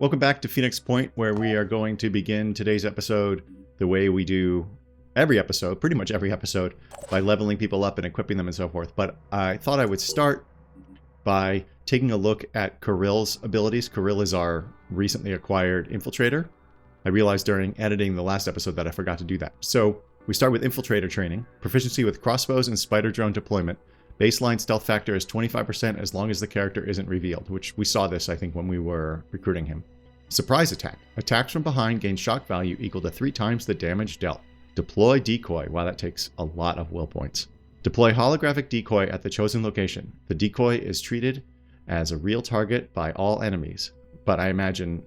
Welcome back to Phoenix Point, where we are going to begin today's episode the way we do every episode, pretty much every episode, by leveling people up and equipping them and so forth. But I thought I would start by taking a look at Kirill's abilities. Kirill is our recently acquired infiltrator. I realized during editing the last episode that I forgot to do that. So we start with infiltrator training, proficiency with crossbows and spider drone deployment. Baseline stealth factor is 25% as long as the character isn't revealed, which we saw this, I think, when we were recruiting him. Surprise attack. Attacks from behind gain shock value equal to 3 times the damage dealt. Deploy decoy. Wow, that takes a lot of will points. Deploy holographic decoy at the chosen location. The decoy is treated as a real target by all enemies, but I imagine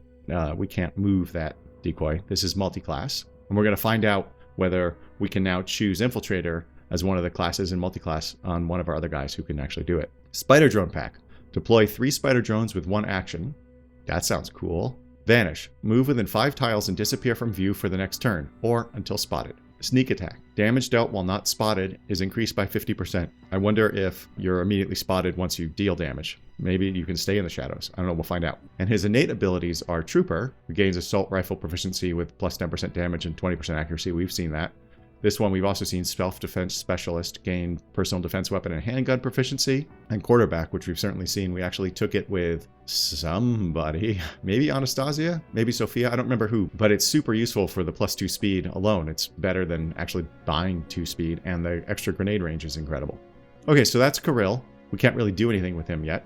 we can't move that decoy. This is multi-class, and we're going to find out whether we can now choose infiltrator as one of the classes in multi-class on one of our other guys who can actually do it. Spider drone pack. Deploy 3 spider drones with 1 action. That sounds cool. Vanish. Move within 5 tiles and disappear from view for the next turn, or until spotted. Sneak attack. Damage dealt while not spotted is increased by 50%. I wonder if you're immediately spotted once you deal damage. Maybe you can stay in the shadows. I don't know, we'll find out. And his innate abilities are Trooper, who gains assault rifle proficiency with plus 10% damage and 20% accuracy. We've seen that. This one we've also seen Self-Defense Specialist gain personal defense weapon and handgun proficiency. And Quarterback, which we've certainly seen. We actually took it with somebody. Maybe Anastasia? Maybe Sophia? I don't remember who. But it's super useful for the plus 2 speed alone. It's better than actually buying 2 speed. And the extra grenade range is incredible. Okay, so that's Kirill. We can't really do anything with him yet.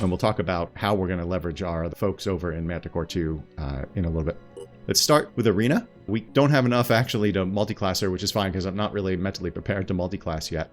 And we'll talk about how we're going to leverage the folks over in Manticore 2 in a little bit. Let's start with Arena. We don't have enough actually to multi-class her, which is fine because I'm not really mentally prepared to multi-class yet.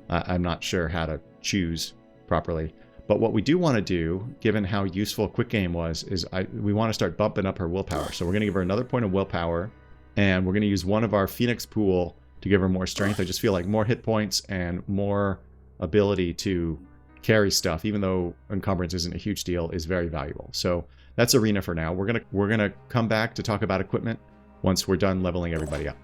I'm not sure how to choose properly. But what we do want to do, given how useful Quick Game was, is we want to start bumping up her willpower. So we're going to give her another point of willpower, and we're going to use one of our Phoenix pool to give her more strength. I just feel like more hit points and more ability to carry stuff, even though encumbrance isn't a huge deal, is very valuable. So that's Arena for now. We're gonna come back to talk about equipment once we're done leveling everybody up.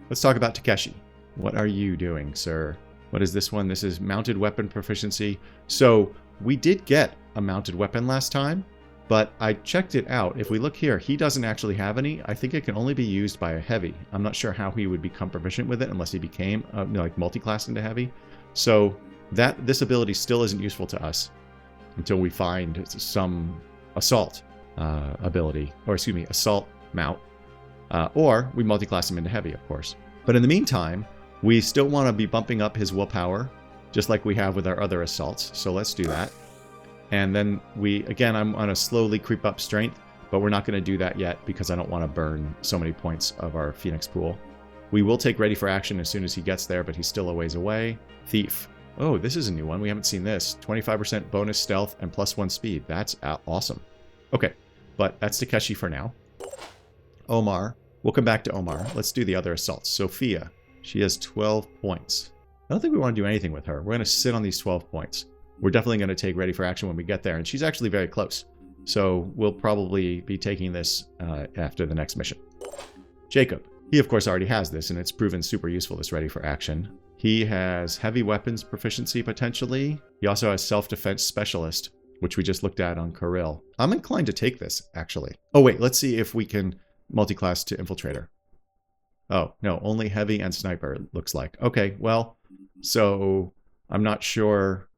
Let's talk about Takeshi. What are you doing, sir? What is this one? This is mounted weapon proficiency. So we did get a mounted weapon last time, but I checked it out. If we look here, he doesn't actually have any. I think it can only be used by a heavy. I'm not sure how he would become proficient with it unless he became like multi-class into heavy. So this ability still isn't useful to us until we find some assault ability, or excuse me, assault mount, or we multi-class him into heavy, of course. But in the meantime, we still want to be bumping up his willpower, just like we have with our other assaults. So let's do that. And then I'm going to slowly creep up strength, but we're not going to do that yet because I don't want to burn so many points of our Phoenix pool. We will take ready for action as soon as he gets there, but he's still a ways away. Thief. Oh, this is a new one. We haven't seen this. 25% bonus stealth and plus 1 speed. That's awesome. Okay, but that's Takeshi for now. Omar. We'll come back to Omar. Let's do the other assaults. Sophia. She has 12 points. I don't think we want to do anything with her. We're going to sit on these 12 points. We're definitely going to take ready for action when we get there, and she's actually very close. So we'll probably be taking this after the next mission. Jacob. He, of course, already has this, and it's proven super useful, this ready for action. He has heavy weapons proficiency, potentially. He also has self-defense specialist, which we just looked at on Kirill. I'm inclined to take this, actually. Oh, wait, let's see if we can multi-class to infiltrator. Oh, no, only heavy and sniper, it looks like. Okay, well, so I'm not sure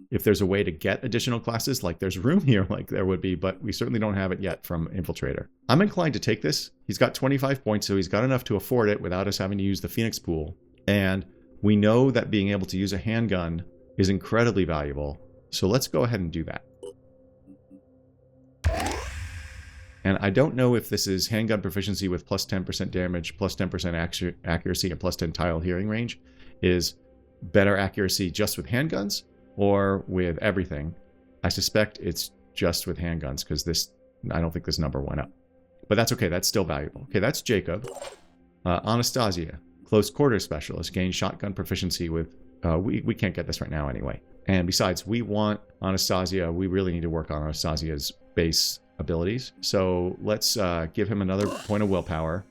if there's a way to get additional classes. Like, there's room here like there would be, but we certainly don't have it yet from infiltrator. I'm inclined to take this. He's got 25 points, so he's got enough to afford it without us having to use the Phoenix pool. And we know that being able to use a handgun is incredibly valuable. So let's go ahead and do that. And I don't know if this is handgun proficiency with plus 10% damage, plus 10% accuracy, and plus 10 tile hearing range is better accuracy just with handguns or with everything. I suspect it's just with handguns because I don't think this number went up. But that's okay. That's still valuable. Okay, that's Jacob. Anastasia, close quarter specialist, gains shotgun proficiency with... we can't get this right now anyway. And besides, we want Anastasia. We really need to work on Anastasia's base abilities. So let's give him another point of willpower.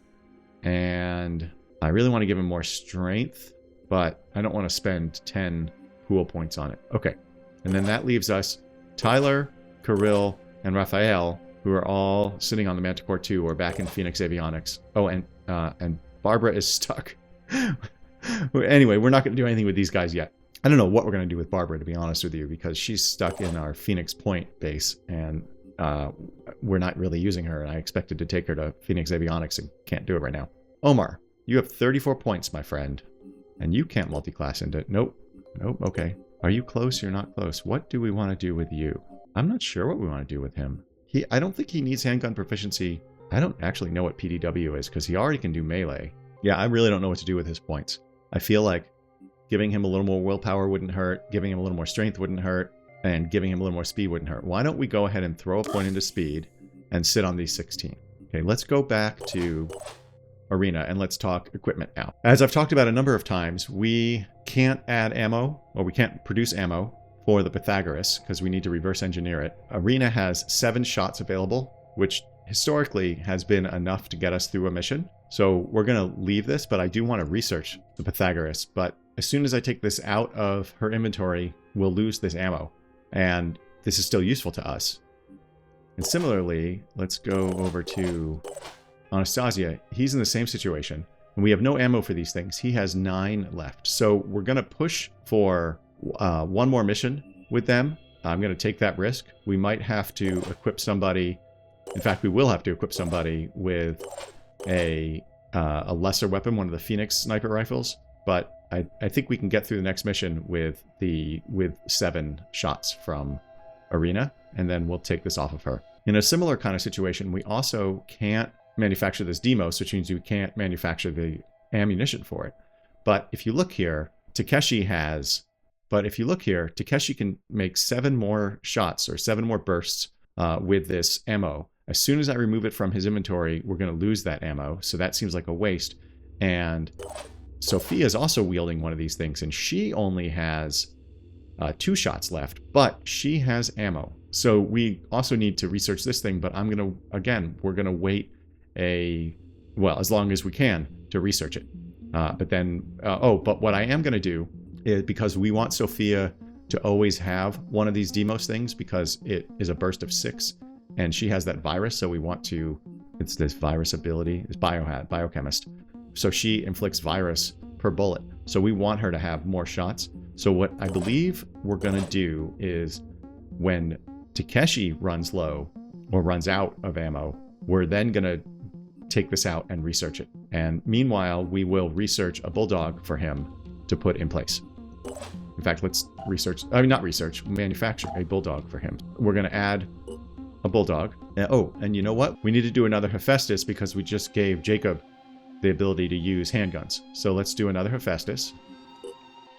And I really want to give him more strength, but I don't want to spend 10 pool points on it. Okay. And then that leaves us Tyler, Kirill, and Raphael, who are all sitting on the Manticore 2 or back in Phoenix Avionics. Oh, and Barbara is stuck. Anyway, we're not going to do anything with these guys yet. I don't know what we're going to do with Barbara, to be honest with you, because she's stuck in our Phoenix Point base, and we're not really using her, and I expected to take her to Phoenix Avionics and can't do it right now. Omar, you have 34 points, my friend, and you can't multi-class into it. Nope. Nope, okay. Are you close? You're not close. What do we want to do with you? I'm not sure what we want to do with him. I don't think he needs handgun proficiency. I don't actually know what PDW is, because he already can do melee. Yeah, I really don't know what to do with his points. I feel like giving him a little more willpower wouldn't hurt, giving him a little more strength wouldn't hurt, and giving him a little more speed wouldn't hurt. Why don't we go ahead and throw a point into speed and sit on these 16? Okay, let's go back to Arena and let's talk equipment now. As I've talked about a number of times, we can't add ammo, or we can't produce ammo for the Pythagoras because we need to reverse engineer it. Arena has 7 shots available, which historically has been enough to get us through a mission. So we're going to leave this, but I do want to research the Pythagoras. But as soon as I take this out of her inventory, we'll lose this ammo. And this is still useful to us. And similarly, let's go over to Anastasia. He's in the same situation. And we have no ammo for these things. He has 9 left. So we're going to push for one more mission with them. I'm going to take that risk. We might have to equip somebody. In fact, we will have to equip somebody with a lesser weapon, one of the Phoenix sniper rifles. But I think we can get through the next mission with 7 shots from Arena, and then we'll take this off of her. In a similar kind of situation, we also can't manufacture this demos, which means we can't manufacture the ammunition for it. But if you look here, Takeshi can make 7 more shots or 7 more bursts with this ammo. As soon as I remove it from his inventory, we're going to lose that ammo. So that seems like a waste. And Sophia is also wielding one of these things, and she only has 2 shots left, but she has ammo. So we also need to research this thing, but we're going to wait as long as we can to research it. But what I am going to do is, because we want Sophia to always have one of these demos things, because it is a burst of 6, and she has that virus, so we want to, it's this virus ability, it's biochemist. So she inflicts virus per bullet. So we want her to have more shots. So what I believe we're going to do is, when Takeshi runs low or runs out of ammo, we're then going to take this out and research it. And meanwhile, we will research a bulldog for him to put in place. In fact, let's manufacture a bulldog for him. We're going to add a bulldog. And you know what? We need to do another Hephaestus, because we just gave Jacob the ability to use handguns. So let's do another Hephaestus.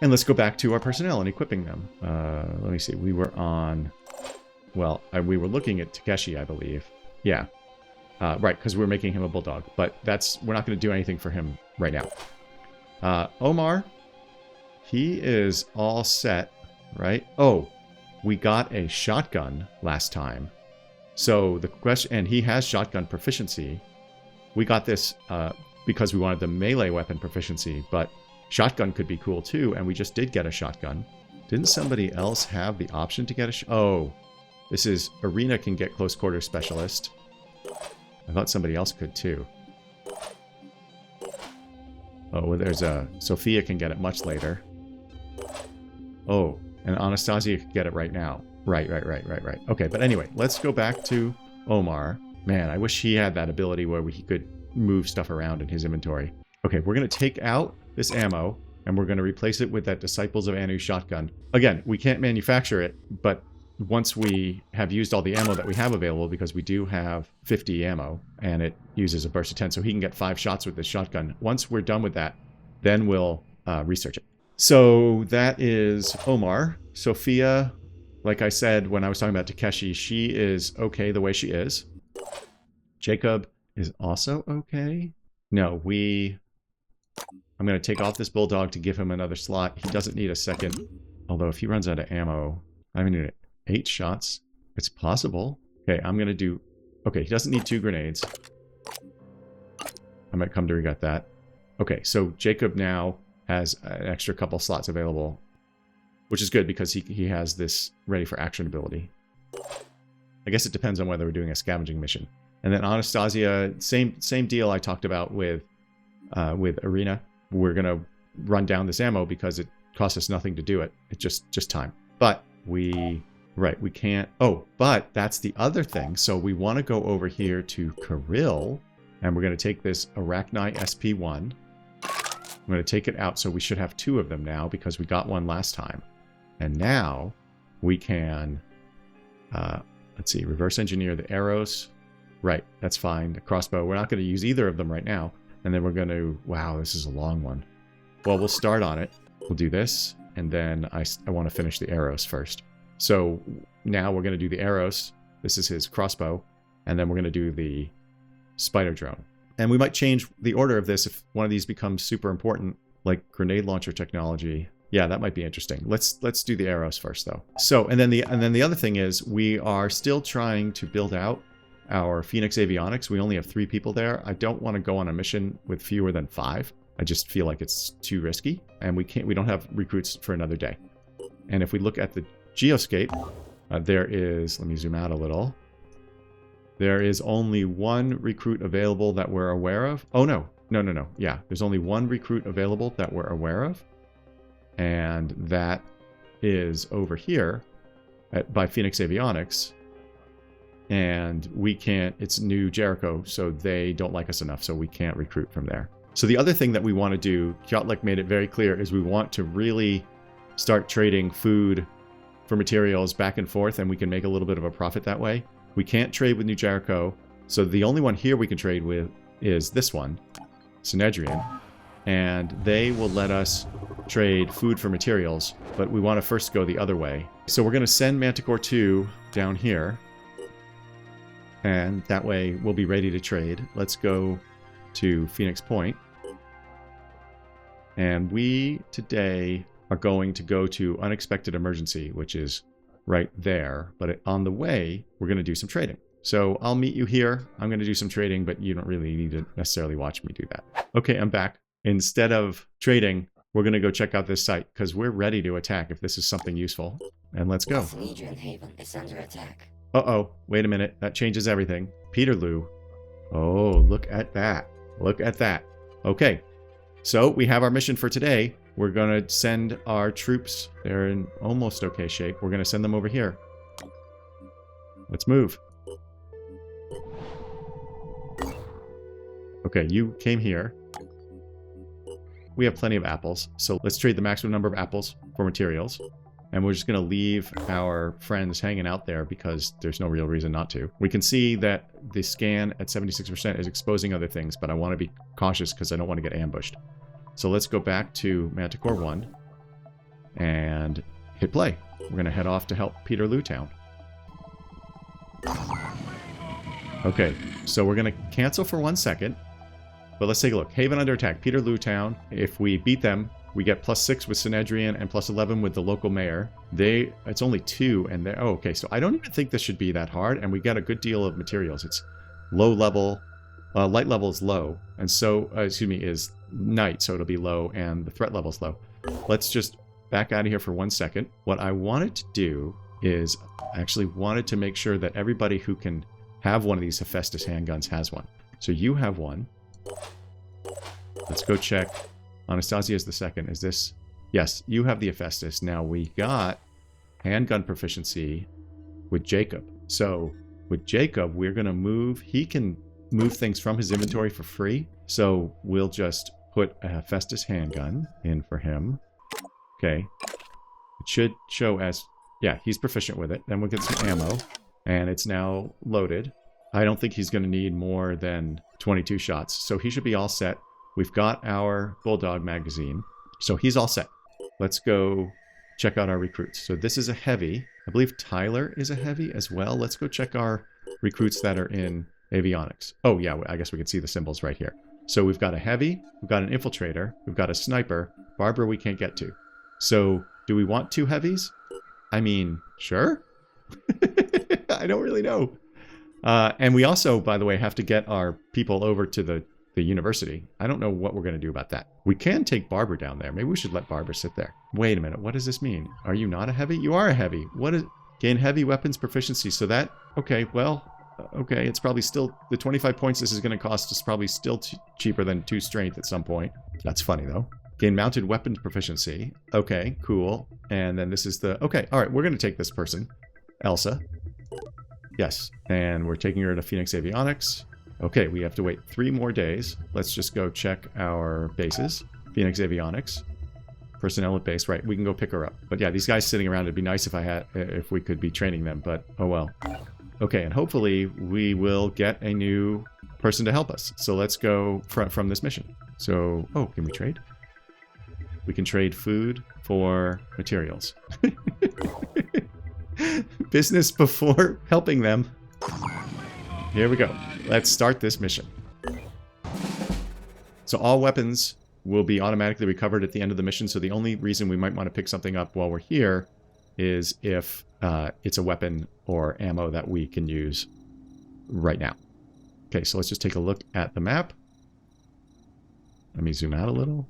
And let's go back to our personnel and equipping them. Let me see. We were looking at Takeshi, I believe. Yeah. Right, because we're making him a bulldog. But we're not going to do anything for him right now. Omar, he is all set, right? Oh, we got a shotgun last time. So the question, and he has shotgun proficiency. We got this because we wanted the melee weapon proficiency, but shotgun could be cool too, and we just did get a shotgun. Didn't somebody else have the option to get this is Arena can get close quarter specialist. I thought somebody else could too. Oh, well, Sophia can get it much later. Oh, and Anastasia can get it right now. Right. Okay, but anyway, let's go back to Omar. Man, I wish he had that ability where he could move stuff around in his inventory. Okay, we're going to take out this ammo, and we're going to replace it with that Disciples of Anu shotgun. Again, we can't manufacture it, but once we have used all the ammo that we have available, because we do have 50 ammo, and it uses a burst of 10, so he can get 5 shots with this shotgun. Once we're done with that, then we'll research it. So that is Omar. Sophia, like I said when I was talking about Takeshi, she is okay the way she is. Jacob is also okay. No, I'm going to take off this bulldog to give him another slot. He doesn't need a second. Although if he runs out of ammo, I'm going to need 8 shots. It's possible. Okay, I'm going to do... Okay, he doesn't need 2 grenades. I might come to regret that. Okay, so Jacob now has an extra couple slots available, which is good because he has this ready for action ability. I guess it depends on whether we're doing a scavenging mission. And then Anastasia, same deal I talked about with Arena. We're gonna run down this ammo because it costs us nothing to do it. It's just time. But we can't. Oh, but that's the other thing. So we want to go over here to Kirill, and we're going to take this Arachni SP1. I'm going to take it out, so we should have 2 of them now because we got one last time. And now we can, let's see, reverse engineer the arrows. Right, that's fine. The crossbow, we're not going to use either of them right now. And then we're going to, wow, this is a long one. Well, we'll start on it. We'll do this, and then I want to finish the arrows first. So now we're going to do the arrows. This is his crossbow. And then we're going to do the spider drone. And we might change the order of this if one of these becomes super important, like grenade launcher technology. Yeah, that might be interesting. Let's do the arrows first, though. So, and then the other thing is we are still trying to build out our Phoenix Avionics. We only have 3 people there. I don't want to go on a mission with fewer than 5. I just feel like it's too risky, and we don't have recruits for another day. And if we look at the geoscape, there is, let me zoom out a little. There is only 1 recruit available that we're aware of. Oh, no. Yeah, there's only 1 recruit available that we're aware of. And that is over here by Phoenix Avionics. And we can't, it's New Jericho, so they don't like us enough, so we can't recruit from there. So the other thing that we want to do, Kyotlek made it very clear, is we want to really start trading food for materials back and forth, and we can make a little bit of a profit that way. We can't trade with New Jericho, so the only one here we can trade with is this one, Synedrion, and they will let us trade food for materials, but we want to first go the other way. So we're going to send Manticore 2 down here, and that way we'll be ready to trade. Let's go to Phoenix Point, and we today are going to go to Unexpected Emergency, which is right there, but on the way we're going to do some trading. So I'll meet you here. I'm going to do some trading, but you don't really need to necessarily watch me do that. Okay, I'm back. Instead of trading, we're going to go check out this site because we're ready to attack if this is something useful. And let's go. Synedrion Haven is under attack. Uh-oh, wait a minute. That changes everything. Peterloo. Oh, look at that. Look at that. Okay, so we have our mission for today. We're going to send our troops. They're in almost okay shape. We're going to send them over here. Let's move. Okay, you came here. We have plenty of apples, so let's trade the maximum number of apples for materials. And we're just going to leave our friends hanging out there because there's no real reason not to. We can see that the scan at 76% is exposing other things, but I want to be cautious because I don't want to get ambushed. So let's go back to Manticore 1 and hit play. We're going to head off to help Peterlootown. Okay, so we're going to cancel for 1 second. But let's take a look. Haven under attack. Peterlootown. If we beat them, we get +6 with Synedrion and +11 with the local mayor. It's only 2, and they're... Oh, okay, so I don't even think this should be that hard, and we get a good deal of materials. It's low level... light level is low, and so... is night, so it'll be low, and the threat level is low. Let's just back out of here for 1 second. What I wanted to do is... I actually wanted to make sure that everybody who can have one of these Hephaestus handguns has one. So you have one. Let's go check. Anastasia is the second. Is this... Yes, you have the Hephaestus. Now, we got handgun proficiency with Jacob. So, with Jacob, we're going to move... He can move things from his inventory for free. So, we'll just put a Hephaestus handgun in for him. Okay. It should show as... Yeah, he's proficient with it. Then we'll get some ammo. And it's now loaded. I don't think he's going to need more than 22 shots. So, he should be all set. We've got our Bulldog magazine, so he's all set. Let's go check out our recruits. So this is a heavy. I believe Tyler is a heavy as well. Let's go check our recruits that are in avionics. Oh yeah, I guess we can see the symbols right here. So we've got a heavy, we've got an infiltrator, we've got a sniper. Barbara we can't get to. So do we want 2 heavies? I mean, sure. I don't really know. And we also, by the way, have to get our people over to the university. I don't know what we're going to do about that. We can take Barbara down there. Maybe we should let Barbara sit there. Wait a minute. What does this mean? Are you not a heavy? You are a heavy. What is... Gain heavy weapons proficiency. So that, okay, well, okay, it's probably still, the 25 points this is going to cost is probably still cheaper than 2 strength at some point. That's funny, though. Gain mounted weapon proficiency. Okay, cool. And then this is the, okay, all right, we're going to take this person, Elsa. Yes, and we're taking her to Phoenix Avionics. Okay, we have to wait 3 more days. Let's just go check our bases. Phoenix Avionics. Personnel at base, right, we can go pick her up. But yeah, these guys sitting around, it'd be nice if we could be training them, but oh well. Okay, and hopefully we will get a new person to help us. So let's go from this mission. So, oh, can we trade? We can trade food for materials. Business before helping them. Here we go. Let's start this mission. So all weapons will be automatically recovered at the end of the mission. So the only reason we might want to pick something up while we're here is if it's a weapon or ammo that we can use right now. Okay, so let's just take a look at the map. Let me zoom out a little.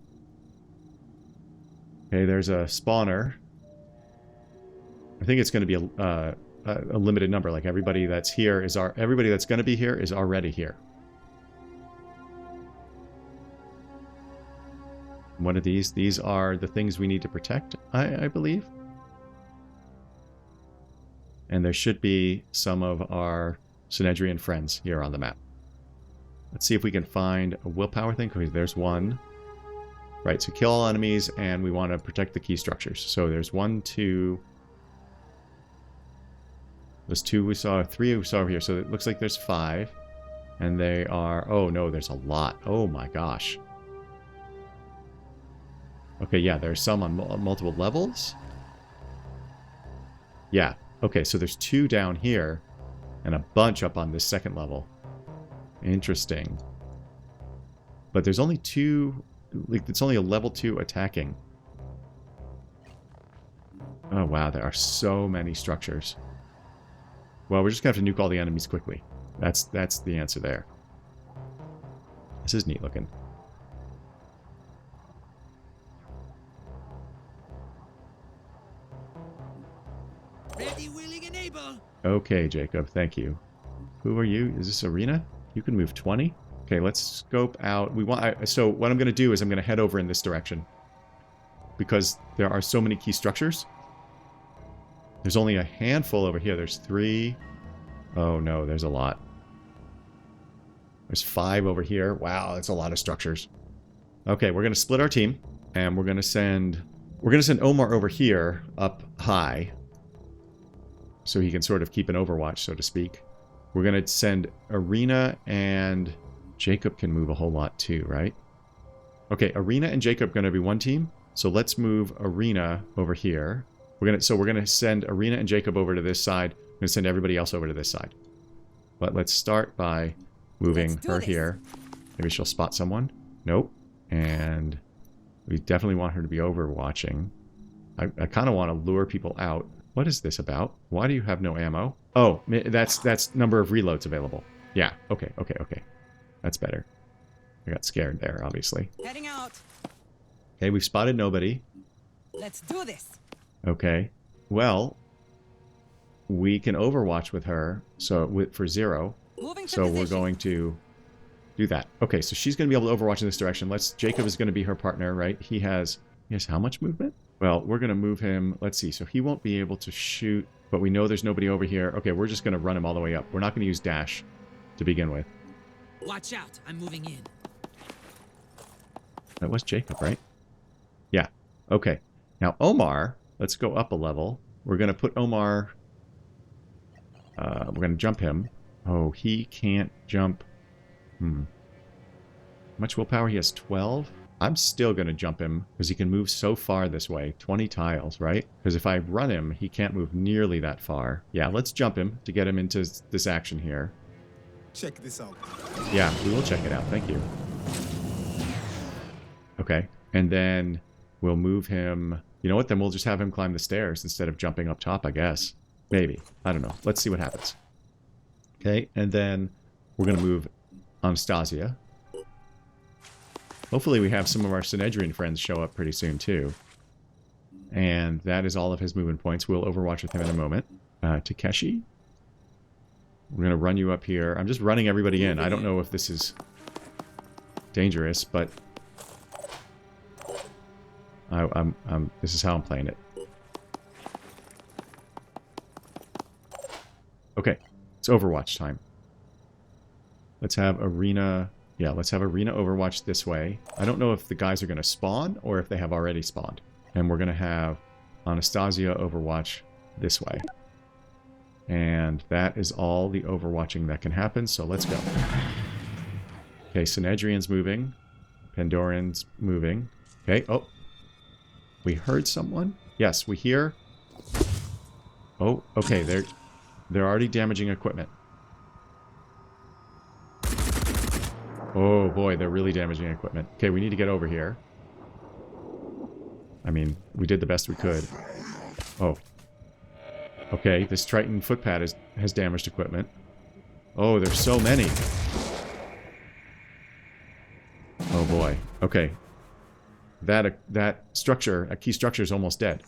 Okay, there's a spawner. I think it's going to be a limited number. Like everybody that's here is everybody that's going to be here is already here. What are these? These are the things we need to protect, I believe. And there should be some of our Synedrion friends here on the map. Let's see if we can find a willpower thing. Okay, there's one. Right, so kill all enemies, and we want to protect the key structures. So there's 1, 2. There's 2 we saw, 3 we saw over here. So it looks like there's 5. And they are... Oh, no, there's a lot. Oh, my gosh. Okay, yeah, there's some on multiple levels. Yeah, okay, so there's 2 down here and a bunch up on this second level. Interesting. But there's only 2, like, it's only a level 2 attacking. Oh, wow, there are so many structures. Well, we're just going to have to nuke all the enemies quickly. That's the answer there. This is neat looking. Ready, willing, and able. Okay, Jacob, thank you. Who are you? Is this Arena? You can move 20? Okay, let's scope out. So what I'm going to do is I'm going to head over in this direction. Because there are so many key structures. There's only a handful over here. There's 3. Oh no, there's a lot. There's 5 over here. Wow, that's a lot of structures. Okay, we're going to split our team. And we're going to send Omar over here up high. So he can sort of keep an overwatch, so to speak. We're going to send Arena, and Jacob can move a whole lot too, right? Okay, Arena and Jacob are going to be one team. So let's move Arena over here. We're going to send Arena and Jacob over to this side. I'm going to send everybody else over to this side. But let's start by moving her here. Maybe she'll spot someone. Nope. And we definitely want her to be overwatching. I kind of want to lure people out. What is this about? Why do you have no ammo? Oh, that's number of reloads available. Yeah, okay. That's better. I got scared there, obviously. Heading out. Okay, we've spotted nobody. Let's do this. Okay. Well, we can overwatch with her for 0. So we're going to do that. Okay, so she's going to be able to overwatch in this direction. Jacob is going to be her partner, right? He has how much movement? Well, we're going to move him. Let's see. So he won't be able to shoot, but we know there's nobody over here. Okay, we're just going to run him all the way up. We're not going to use dash to begin with. Watch out. I'm moving in. That was Jacob, right? Yeah. Okay. Now, Omar, let's go up a level. We're going to put Omar... we're going to jump him. Oh, he can't jump. How much willpower? He has 12? I'm still going to jump him because he can move so far this way. 20 tiles, right? Because if I run him, he can't move nearly that far. Yeah, let's jump him to get him into this action here. Check this out. Yeah, we will check it out. Thank you. Okay, and then we'll move him. You know what? Then we'll just have him climb the stairs instead of jumping up top, I guess. Maybe. I don't know. Let's see what happens. Okay, and then we're going to move Anastasia. Hopefully we have some of our Synedrion friends show up pretty soon, too. And that is all of his movement points. We'll overwatch with him in a moment. Takeshi? We're going to run you up here. I'm just running everybody in. I don't know if this is dangerous, but this is how I'm playing it. Okay, it's Overwatch time. Let's have Arena... Yeah, let's have Arena Overwatch this way. I don't know if the guys are going to spawn or if they have already spawned. And we're going to have Anastasia Overwatch this way. And that is all the overwatching that can happen, so let's go. Okay, Synedrion's moving. Pandoran's moving. Okay, oh. We heard someone? Yes, we hear. Oh, okay, they're already damaging equipment. Oh boy, they're really damaging equipment. Okay, we need to get over here. I mean, we did the best we could. Oh. Okay, this Triton footpad has damaged equipment. Oh, there's so many. Oh boy. Okay. That structure, that key structure is almost dead.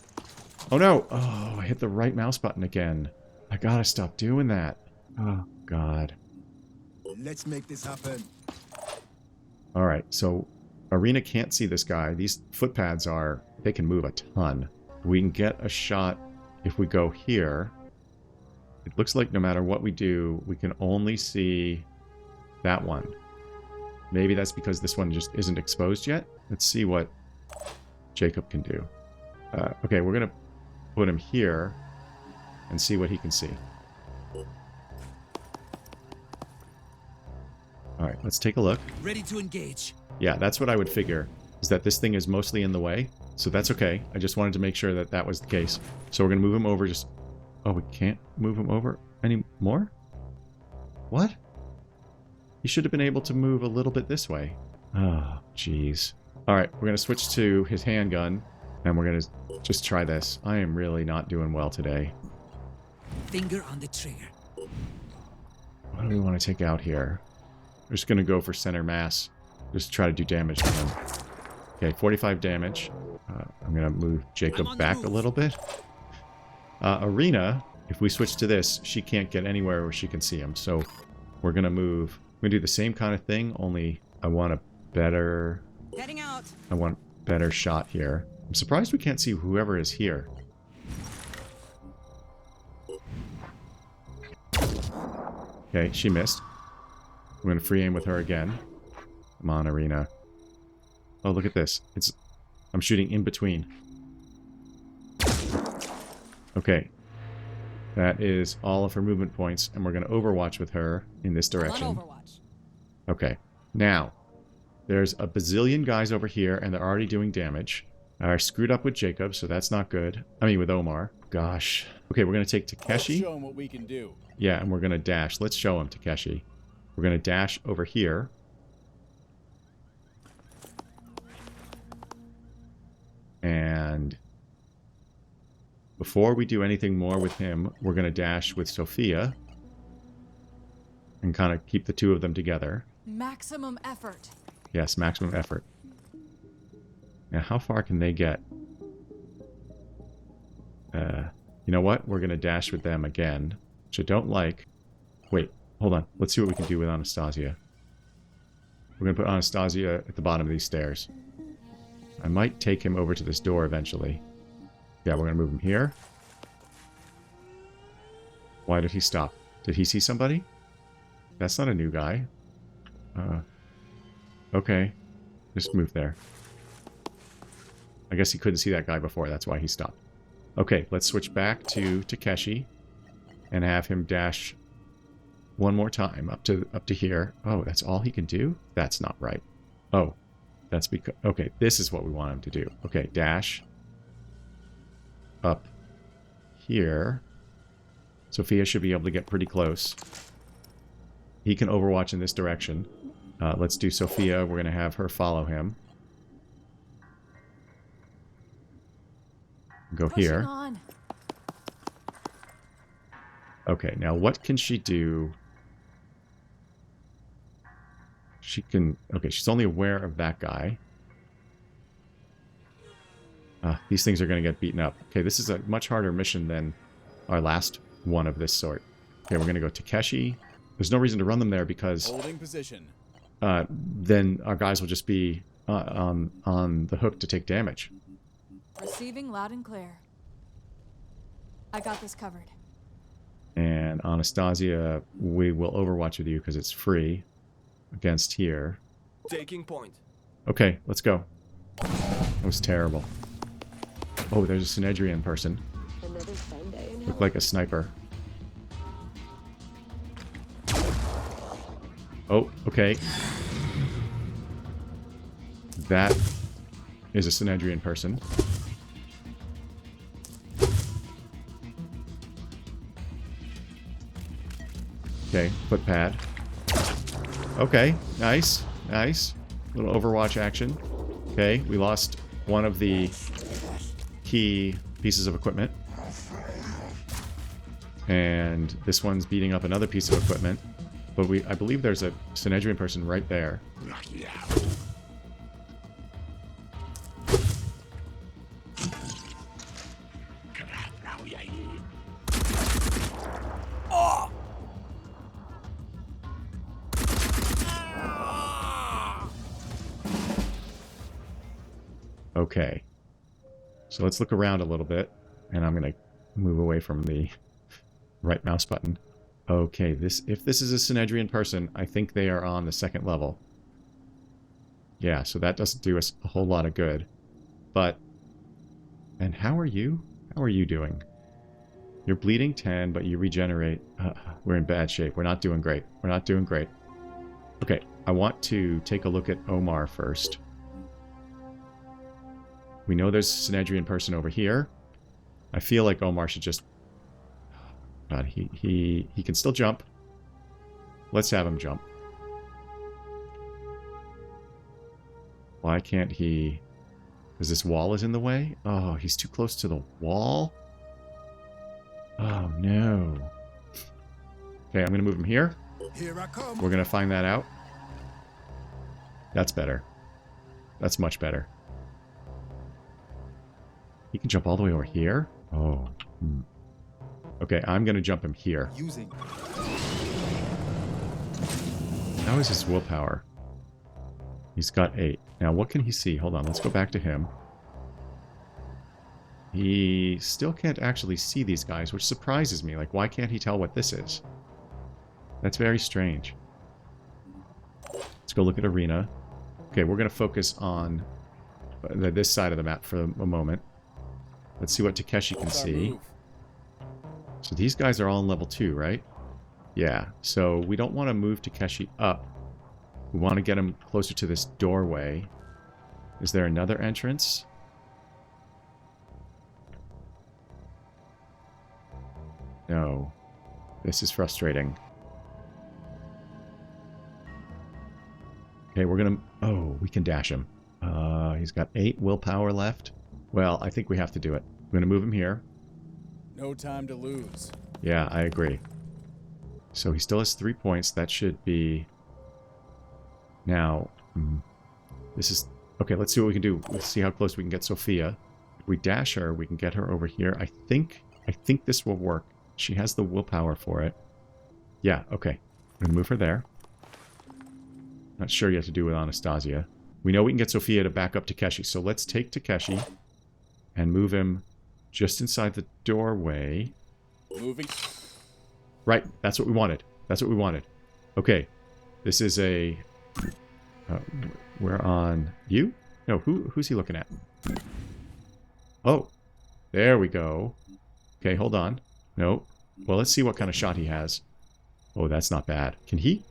Oh no! Oh, I hit the right mouse button again. I gotta stop doing that. Oh, God. Let's make this happen. Alright, so Arena can't see this guy. These footpads are... They can move a ton. We can get a shot if we go here. It looks like no matter what we do, we can only see that one. Maybe that's because this one just isn't exposed yet. Let's see what Jacob can do. Okay, we're going to put him here and see what he can see. Alright, let's take a look. Ready to engage. Yeah, that's what I would figure, is that this thing is mostly in the way. So that's okay. I just wanted to make sure that that was the case. So we're going to move him over just... Oh, we can't move him over anymore? What? He should have been able to move a little bit this way. Oh, jeez. Alright, we're going to switch to his handgun, and we're going to just try this. I am really not doing well today. Finger on the trigger. What do we want to take out here? We're just going to go for center mass. Just try to do damage to him. Okay, 45 damage. I'm going to move Jacob back a little bit. Arena, if we switch to this, she can't get anywhere where she can see him. So we're going to move. We're going to do the same kind of thing, only I want a better... Heading out. I want better shot here. I'm surprised we can't see whoever is here. Okay, she missed. I'm going to free aim with her again. Come on, Arena. Oh, look at this. I'm shooting in between. Okay. That is all of her movement points, and we're going to overwatch with her in this direction. Okay. Now, there's a bazillion guys over here, and they're already doing damage. I screwed up with Jacob, so that's not good. I mean, with Omar. Gosh. Okay, we're going to take Takeshi. Show him what we can do. Yeah, and we're going to dash. Let's show him, Takeshi. We're going to dash over here. And before we do anything more with him, we're going to dash with Sophia. And kind of keep the two of them together. Maximum effort. Yes, maximum effort. Now, how far can they get? You know what? We're going to dash with them again, which I don't like. Wait, hold on. Let's see what we can do with Anastasia. We're going to put Anastasia at the bottom of these stairs. I might take him over to this door eventually. Yeah, we're going to move him here. Why did he stop? Did he see somebody? That's not a new guy. Okay. Just move there. I guess he couldn't see that guy before. That's why he stopped. Okay, let's switch back to Takeshi and have him dash one more time up to here. Oh, that's all he can do? That's not right. Oh, that's because... Okay, this is what we want him to do. Okay, dash up here. Sophia should be able to get pretty close. He can overwatch in this direction. Let's do Sophia. We're going to have her follow him. Go here. Okay, now what can she do? She can... Okay, she's only aware of that guy. These things are going to get beaten up. Okay, this is a much harder mission than our last one of this sort. Okay, we're going to go Takeshi. There's no reason to run them there because Holding position. then our guys will just be on the hook to take damage. Receiving loud and clear. I got this covered. And Anastasia, we will overwatch with you because it's free against here. Taking point. Okay, let's go. That was terrible. Oh, there's a Synedrion person. Another fun day in hell. Looked like a sniper. Oh, okay. That is a Synedrion person. Okay, footpad. Okay, nice, nice. Little Overwatch action. Okay, we lost one of the key pieces of equipment. And this one's beating up another piece of equipment. But I believe there's a Synedrion person right there. Okay. So let's look around a little bit. And I'm going to move away from the right mouse button. Okay, if this is a Synedrion person, I think they are on the second level. Yeah, so that doesn't do us a whole lot of good. But... And how are you? How are you doing? You're bleeding 10, but you regenerate. We're in bad shape. We're not doing great. We're not doing great. Okay, I want to take a look at Omar first. We know there's a Synedrion person over here. I feel like Omar should just... God, he can still jump. Let's have him jump. Why can't he... Because this wall is in the way? Oh, he's too close to the wall? Oh, no. Okay, I'm going to move him here. Here I come. We're going to find that out. That's better. That's much better. He can jump all the way over here? Oh. Okay, I'm going to jump him here. Using. How is his willpower? He's got 8. Now, what can he see? Hold on, let's go back to him. He still can't actually see these guys, which surprises me. Like, why can't he tell what this is? That's very strange. Let's go look at Arena. Okay, we're going to focus on this side of the map for a moment. Let's see what Takeshi can see. So these guys are all on level 2, right? Yeah, so we don't want to move Takeshi up. We want to get him closer to this doorway. Is there another entrance? No. This is frustrating. Okay, we're gonna... Oh, we can dash him. He's got 8 willpower left. Well, I think we have to do it. I'm gonna move him here. No time to lose. Yeah, I agree. So he still has 3 points. That should be... Now, this is... Okay, let's see what we can do. Let's see how close we can get Sophia. If we dash her, we can get her over here. I think this will work. She has the willpower for it. Yeah, okay. I'm gonna move her there. Not sure yet to do with Anastasia. We know we can get Sophia to back up Takeshi, so let's take Takeshi and move him just inside the doorway. Moving. Right, that's what we wanted. That's what we wanted. Okay, this is a... we're on... You? No, who's he looking at? Oh, there we go. Okay, hold on. No. Well, let's see what kind of shot he has. Oh, that's not bad. Can he?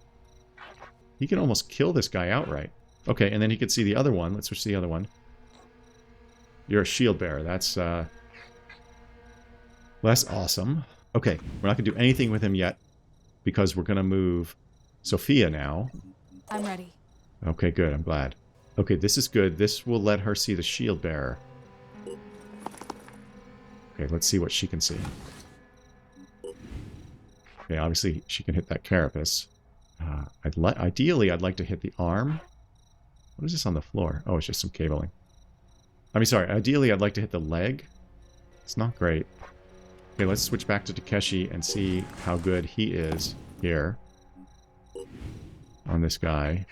He can almost kill this guy outright. Okay, and then he could see the other one. Let's switch to the other one. You're a shield bearer. That's awesome. Okay, we're not going to do anything with him yet because we're going to move Sophia now. I'm ready. Okay, good. I'm glad. Okay, this is good. This will let her see the shield bearer. Okay, let's see what she can see. Okay, obviously she can hit that carapace. Ideally, I'd like to hit the arm. What is this on the floor? Oh, it's just some cabling. I mean, sorry. Ideally, I'd like to hit the leg. It's not great. Okay, let's switch back to Takeshi and see how good he is here. On this guy.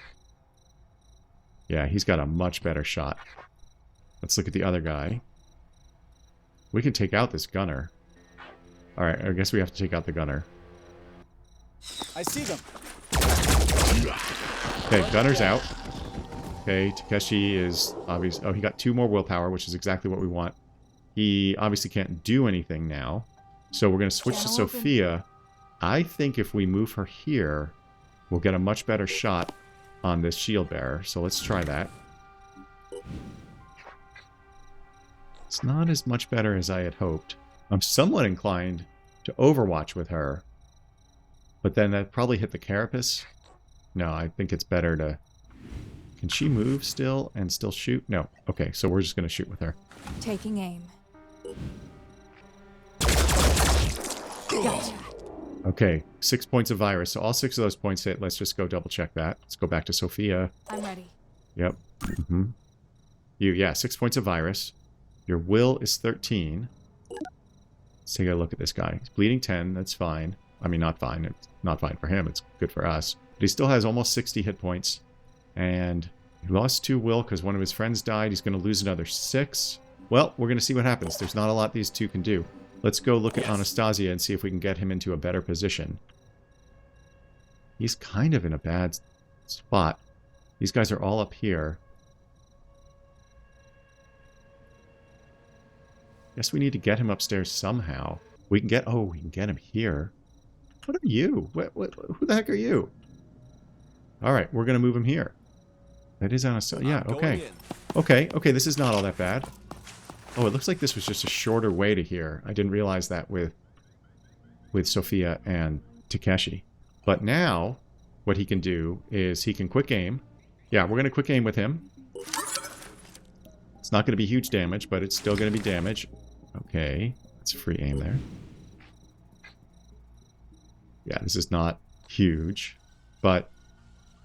Yeah, he's got a much better shot. Let's look at the other guy. We can take out this gunner. Alright, I guess we have to take out the gunner. I see them. Okay, gunner's out. Okay, Takeshi is obvious. Oh, he got 2 more willpower, which is exactly what we want. He obviously can't do anything now. So we're going to switch to Channel open. Sophia. I think if we move her here, we'll get a much better shot on this shield bearer. So let's try that. It's not as much better as I had hoped. I'm somewhat inclined to Overwatch with her. But then that probably hit the carapace. No, I think it's better to... Can she move still and still shoot? No. Okay, so we're just going to shoot with her. Taking aim. Gotcha. Okay, 6 points of virus. So all 6 of those points hit. Let's just go double check that. Let's go back to Sophia. I'm ready. Yep. Yeah, 6 points of virus. Your will is 13. Let's take a look at this guy. He's bleeding 10. That's fine. I mean, not fine. It's not fine for him. It's good for us. But he still has almost 60 hit points. And he lost 2 will because one of his friends died. He's going to lose another 6. Well, we're going to see what happens. There's not a lot these two can do. Let's go look at Anastasia and see if we can get him into a better position. He's kind of in a bad spot. These guys are all up here. Guess we need to get him upstairs somehow. We can get... Oh, we can get him here. What are you? Who the heck are you? Alright, we're going to move him here. That is Anastasia. Yeah, okay. Okay, this is not all that bad. Oh, it looks like this was just a shorter way to here. I didn't realize that with Sophia and Takeshi. But now, what he can do is he can quick aim. Yeah, we're going to quick aim with him. It's not going to be huge damage, but it's still going to be damage. Okay, that's free aim there. Yeah, this is not huge. But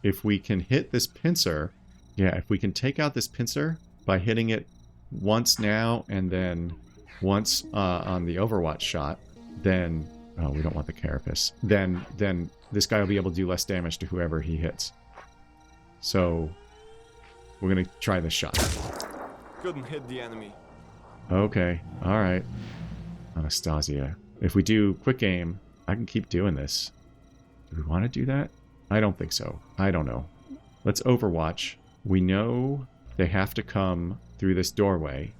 if we can hit this pincer... Yeah, if we can take out this pincer by hitting it once now and then once on the Overwatch shot, then... Oh, we don't want the carapace. Then this guy will be able to do less damage to whoever he hits. So, we're going to try this shot. Couldn't hit the enemy. Okay, alright. Anastasia. If we do quick aim, I can keep doing this. Do we want to do that? I don't think so. I don't know. Let's Overwatch. We know they have to come through this doorway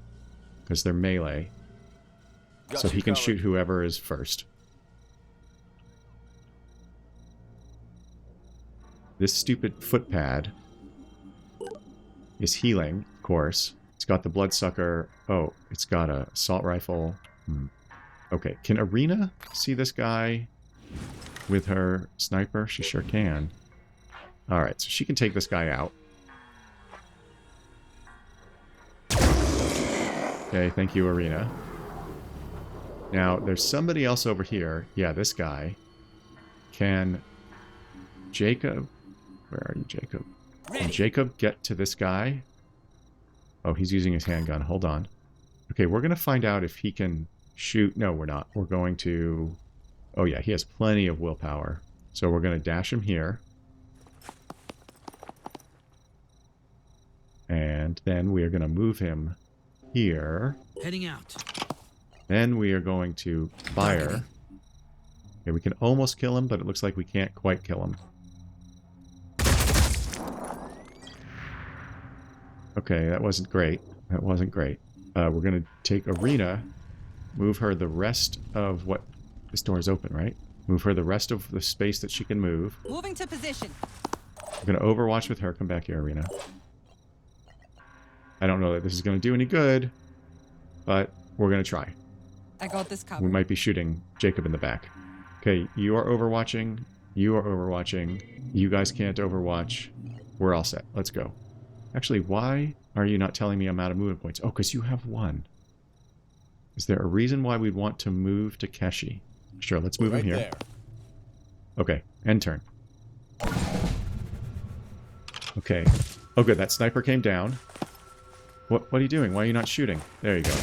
because they're melee. So he can shoot whoever is first. This stupid footpad is healing, of course. It's got the bloodsucker. Oh, it's got a assault rifle. Okay, can Arena see this guy with her sniper? She sure can. Alright, so she can take this guy out. Okay, thank you, Arena. Now, there's somebody else over here. Yeah, this guy. Can Jacob... Where are you, Jacob? Can Jacob get to this guy? Oh, he's using his handgun. Hold on. Okay, we're going to find out if he can shoot. No, we're not. We're going to... Oh, yeah, he has plenty of willpower. So we're going to dash him here. And then we are going to move him here. Heading out. Then we are going to fire. Okay, we can almost kill him, but it looks like we can't quite kill him. Okay, that wasn't great. That wasn't great. We're going to take Arena, move her the rest of what... This door is open, right? Move her the rest of the space that she can move. Moving to position. We're going to Overwatch with her. Come back here, Arena. I don't know that this is going to do any good, but we're going to try. I got this covered. We might be shooting Jacob in the back. Okay, you are Overwatching. You are Overwatching. You guys can't Overwatch. We're all set. Let's go. Actually, why are you not telling me I'm out of movement points? Oh, because you have 1. Is there a reason why we'd want to move Takeshi? Sure, let's move him here. There. Okay, end turn. Okay. Oh, good. That sniper came down. What are you doing? Why are you not shooting? There you go.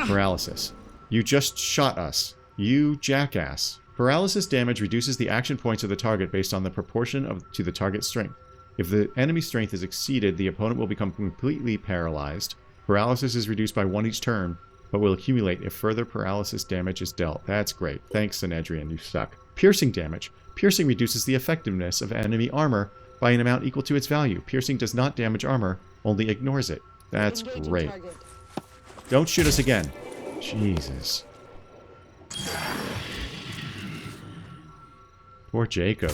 Paralysis. You just shot us. You jackass. Paralysis damage reduces the action points of the target based on the proportion to the target's strength. If the enemy's strength is exceeded, the opponent will become completely paralyzed. Paralysis is reduced by 1 each turn, but will accumulate if further paralysis damage is dealt. That's great. Thanks, Synedrion. You suck. Piercing damage. Piercing reduces the effectiveness of enemy armor by an amount equal to its value. Piercing does not damage armor, only ignores it. That's Engaging great. target. Don't shoot us again. Jesus. Poor Jacob.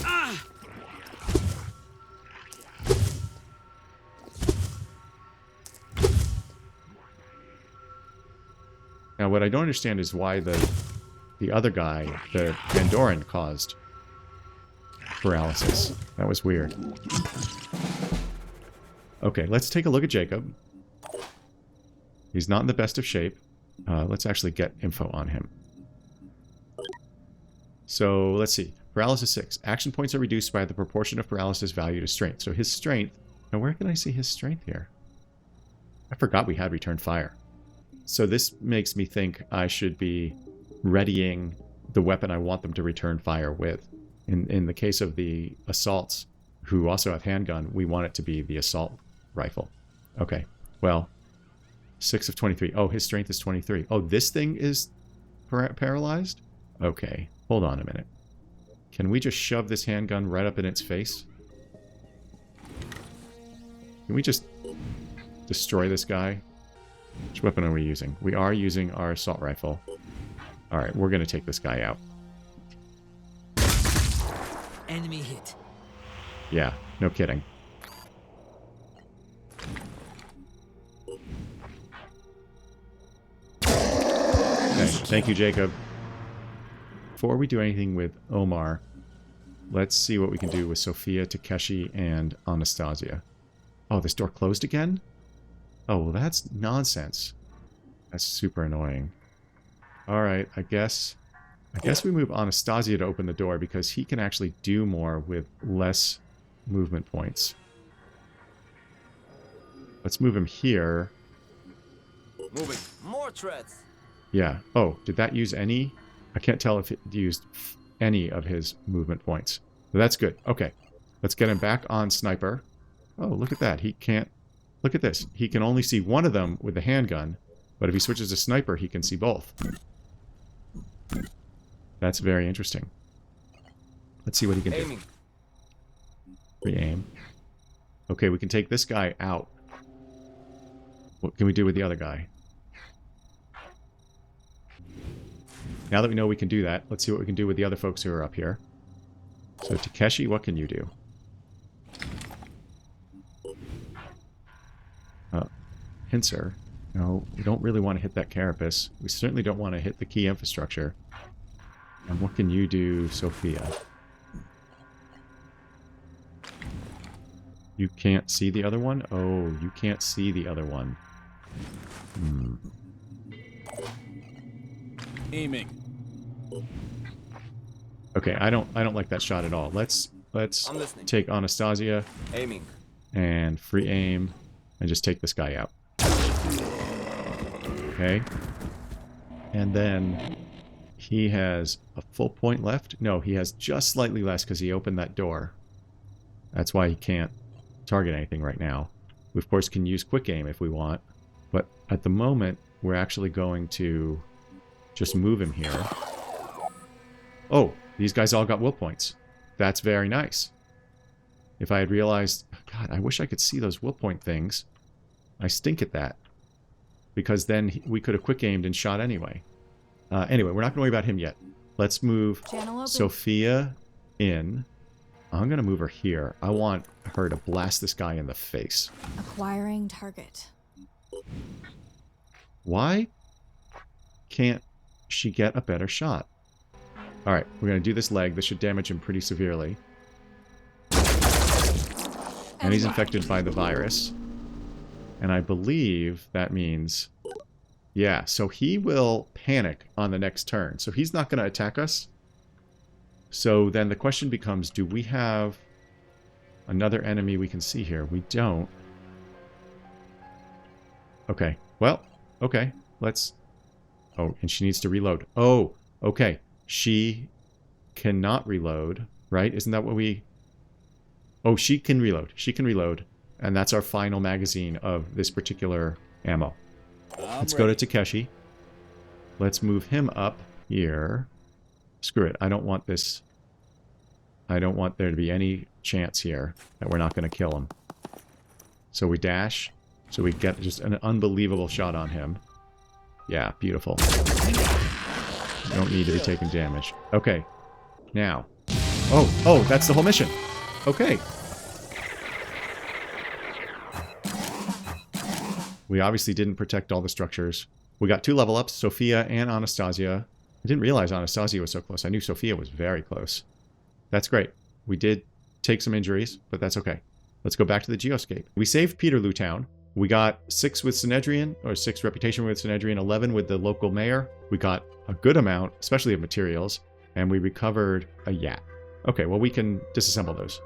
Now, what I don't understand is why the other guy, the Pandoran, caused paralysis. That was weird. Okay, let's take a look at Jacob. He's not in the best of shape. Let's actually get info on him. So, let's see. Paralysis 6. Action points are reduced by the proportion of paralysis value to strength. So his strength... Now, where can I see his strength here? I forgot we had return fire. So this makes me think I should be readying the weapon I want them to return fire with. In the case of the assaults, who also have handgun, we want it to be the assault rifle. Okay, well, 6 of 23. Oh, his strength is 23. Oh, this thing is paralyzed? Okay, hold on a minute. Can we just shove this handgun right up in its face? Can we just destroy this guy? Which weapon are we using? We are using our assault rifle. Alright, we're going to take this guy out. Enemy hit. Yeah, no kidding. Okay, thank you, Jacob. Before we do anything with Omar, let's see what we can do with Sophia, Takeshi, and Anastasia. Oh, this door closed again? Oh, well, that's nonsense. That's super annoying. Alright, I guess we move Anastasia to open the door because he can actually do more with less movement points. Let's move him here. Moving. More threats. Yeah. Oh, did that use any? I can't tell if it used any of his movement points. But that's good. Okay. Let's get him back on sniper. Oh, look at that. He can't... Look at this. He can only see one of them with the handgun, but if he switches to sniper, he can see both. That's very interesting. Let's see what he can do. Re-aim. Okay, we can take this guy out. What can we do with the other guy? Now that we know we can do that, let's see what we can do with the other folks who are up here. So, Takeshi, what can you do? Pincer. No, we don't really want to hit that carapace. We certainly don't want to hit the key infrastructure. And what can you do, Sophia? You can't see the other one? Oh, you can't see the other one. Aiming. Okay, I don't like that shot at all. Let's take Anastasia. Aiming. And free aim and just take this guy out. Okay. And then he has a full point left. No, he has just slightly less because he opened that door. That's why he can't target anything right now. We, of course, can use quick aim if we want. But at the moment, we're actually going to just move him here. Oh, these guys all got will points. That's very nice. If I had realized... God, I wish I could see those will point things. I stink at that. Because then we could have quick aimed and shot anyway. Anyway, we're not going to worry about him yet. Let's move Sophia in. I'm going to move her here. I want her to blast this guy in the face. Acquiring target. Why can't she get a better shot? Alright, we're going to do this leg. This should damage him pretty severely. And he's infected by the virus. And I believe that means... Yeah, so he will panic on the next turn. So he's not going to attack us. So then the question becomes, do we have another enemy we can see here? We don't. Okay, well, okay. Let's Oh, and she needs to reload. Oh, okay. She cannot reload, right? Isn't that what we... Oh, she can reload. She can reload. And that's our final magazine of this particular ammo. Let's go to Takeshi. Let's move him up here. Screw it. I don't want this. I don't want there to be any chance here that we're not going to kill him. So we dash. So we get just an unbelievable shot on him. Yeah, beautiful. You don't need to be taking damage. Okay. Now. Oh, that's the whole mission. Okay. We obviously didn't protect all the structures. We got 2 level ups, Sophia and Anastasia. I didn't realize Anastasia was so close. I knew Sophia was very close. That's great. We did take some injuries, but that's okay. Let's go back to the geoscape. We saved Peterlootown. We got 6 with Synedrion, or 6 reputation with Synedrion, 11 with the local mayor. We got a good amount, especially of materials, and we recovered a Yat. Okay, well, we can disassemble those.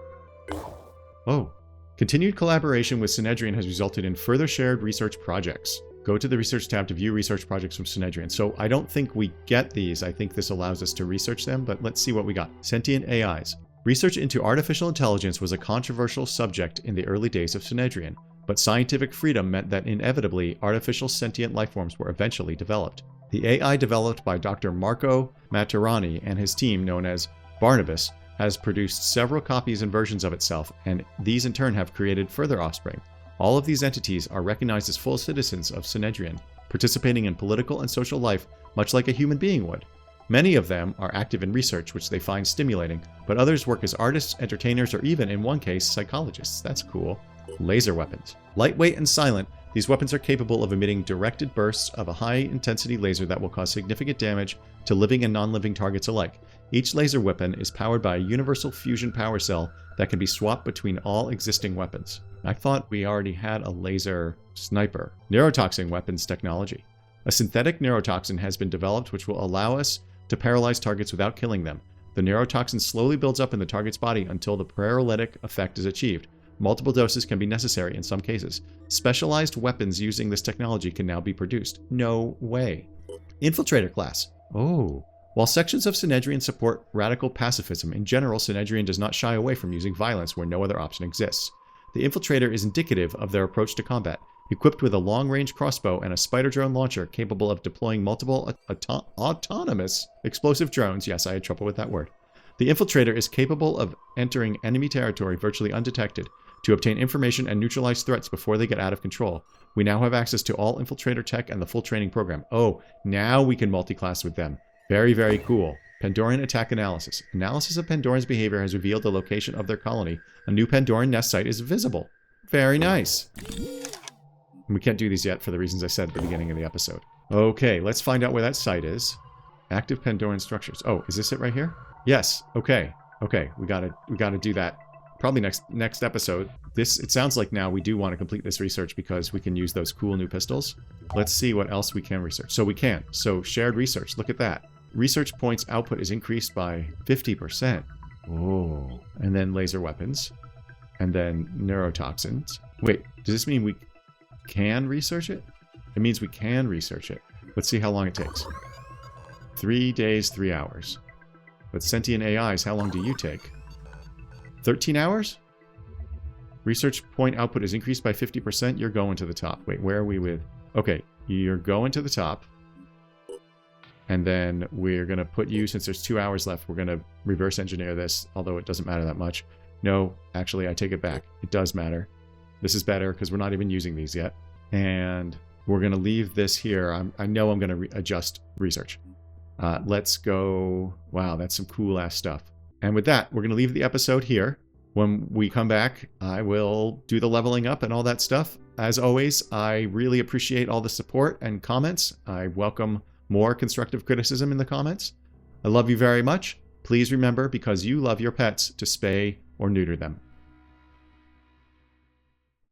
Oh. Continued collaboration with Synedrion has resulted in further shared research projects. Go to the research tab to view research projects from Synedrion. So I don't think we get these. I think this allows us to research them, but let's see what we got. Sentient AIs. Research into artificial intelligence was a controversial subject in the early days of Synedrion, but scientific freedom meant that inevitably artificial sentient lifeforms were eventually developed. The AI developed by Dr. Marco Maturani and his team, known as Barnabas, has produced several copies and versions of itself, and these in turn have created further offspring. All of these entities are recognized as full citizens of Synedrion, participating in political and social life much like a human being would. Many of them are active in research, which they find stimulating, but others work as artists, entertainers, or even, in one case, psychologists. That's cool. Laser weapons. Lightweight and silent, these weapons are capable of emitting directed bursts of a high-intensity laser that will cause significant damage to living and non-living targets alike. Each laser weapon is powered by a universal fusion power cell that can be swapped between all existing weapons. I thought we already had a laser sniper. Neurotoxin weapons technology. A synthetic neurotoxin has been developed which will allow us to paralyze targets without killing them. The neurotoxin slowly builds up in the target's body until the paralytic effect is achieved. Multiple doses can be necessary in some cases. Specialized weapons using this technology can now be produced. No way. Infiltrator class. Oh. While sections of Synedrion support radical pacifism, in general, Synedrion does not shy away from using violence where no other option exists. The Infiltrator is indicative of their approach to combat. Equipped with a long-range crossbow and a spider drone launcher capable of deploying multiple autonomous explosive drones, yes, I had trouble with that word. The Infiltrator is capable of entering enemy territory virtually undetected to obtain information and neutralize threats before they get out of control. We now have access to all Infiltrator tech and the full training program. Oh, now we can multi-class with them. Very, very cool. Pandoran attack analysis. Analysis of Pandoran's behavior has revealed the location of their colony. A new Pandoran nest site is visible. Very nice. And we can't do these yet for the reasons I said at the beginning of the episode. Okay, let's find out where that site is. Active Pandoran structures. Oh, is this it right here? Yes. Okay. Okay, we gotta do that. Probably next episode. It sounds like now we do want to complete this research because we can use those cool new pistols. Let's see what else we can research. So we can. So shared research. Look at that. Research points output is increased by 50%. Oh. And then laser weapons. And then neurotoxins. Wait, does this mean we can research it? It means we can research it. Let's see how long it takes. 3 days, 3 hours. But sentient AIs, how long do you take? 13 hours? Research point output is increased by 50%. You're going to the top. Wait, where are we with? Okay, you're going to the top. And then we're going to put you, since there's 2 hours left, we're going to reverse engineer this, although it doesn't matter that much. No, actually, I take it back. It does matter. This is better because we're not even using these yet. And we're going to leave this here. I know I'm going to adjust research. Let's go. Wow, that's some cool ass stuff. And with that, we're going to leave the episode here. When we come back, I will do the leveling up and all that stuff. As always, I really appreciate all the support and comments. I welcome more constructive criticism in the comments. I love you very much. Please remember, because you love your pets, to spay or neuter them.